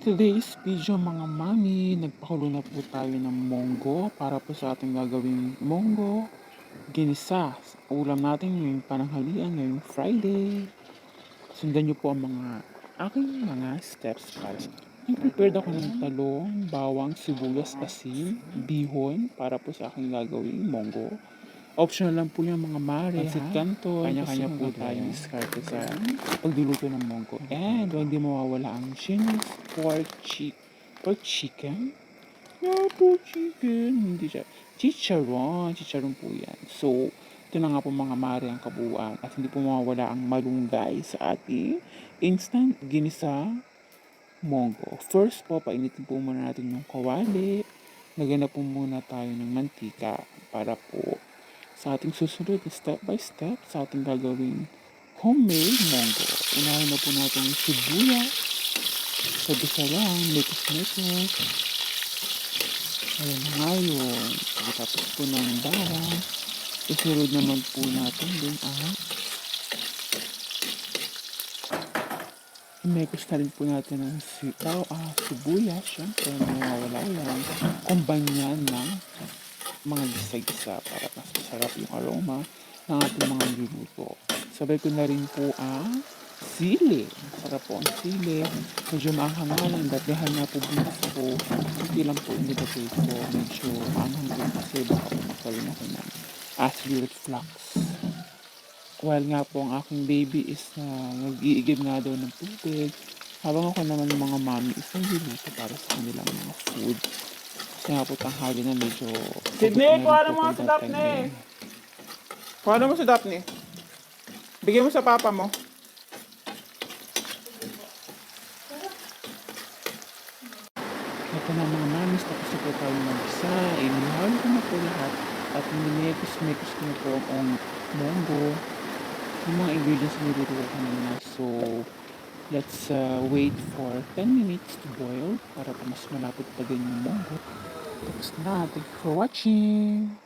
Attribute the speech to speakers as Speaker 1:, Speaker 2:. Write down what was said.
Speaker 1: Today's video mga mami, nagpakulo na po tayo ng monggo para po sa ating gagawing monggo ginisa. Ulam natin ngayong pananghalian, ngayong Friday. Sundan niyo po ang mga aking mga steps para sa prepared ako ng talong, bawang, sibuyas, asin, bihon para po sa aking gagawing monggo. Optional lang po yung mga mare, pansit canton, kanya-kanya po tayo diskarte sa pagluluto ng monggo. And huwag di mawawala ang Chinese pork chicken. Yeah, pork chicken. Hindi siya. Chicharon. Chicharon po yan. So, ito na nga po mga mare ang kabuuan. At hindi po mawawala ang malunggay sa ating instant ginisa monggo. First po, painitin po muna natin yung kawali. Lagyan na po muna tayo ng mantika para po sa ating susunod step by step sa ating gagawing homemade monggo. Unahin na po natin yung sibuyas. Sabisa lang, mekos-mekos. Ayan nga yun. Pagkatapos po ng bawang, isunod naman po natin din ang mekos na rin po natin ang sibuyas. Siyempre, mawawala yan. Combine yan ng mga gisa-gisa para mas masarap yung aroma ng ating mga niluto. Sabay ko na rin po ang sili. Masarap po ang sili. Medyo maanghang nga lang. Datihan nga po bilis ko. Hindi lang po hindi dati ko. Medyo maanghang din kasi baka po magkaroon ako ng acid reflux. While nga po ang aking baby is nag-iigib nga daw ng tubig. Habang ako naman ng mga mami is nagluluto para sa kanilang mga food. Kasi nga po tanghali na medyo...
Speaker 2: Sydney, kuha mo si Daphne. Kuha mo si Daphne. Bigyan mo sa papa mo.
Speaker 1: Ito na mga mamis, tapos na po tayo mag-isa. Inihalo ko na po lahat. At minimekos-mekos ko na po ang monggo. Yung mga ingredients na niluluto ko kanina. So, let's wait for 10 minutes to boil para po mas malapot pa din yung monggo. Tapos na. Thank you for watching.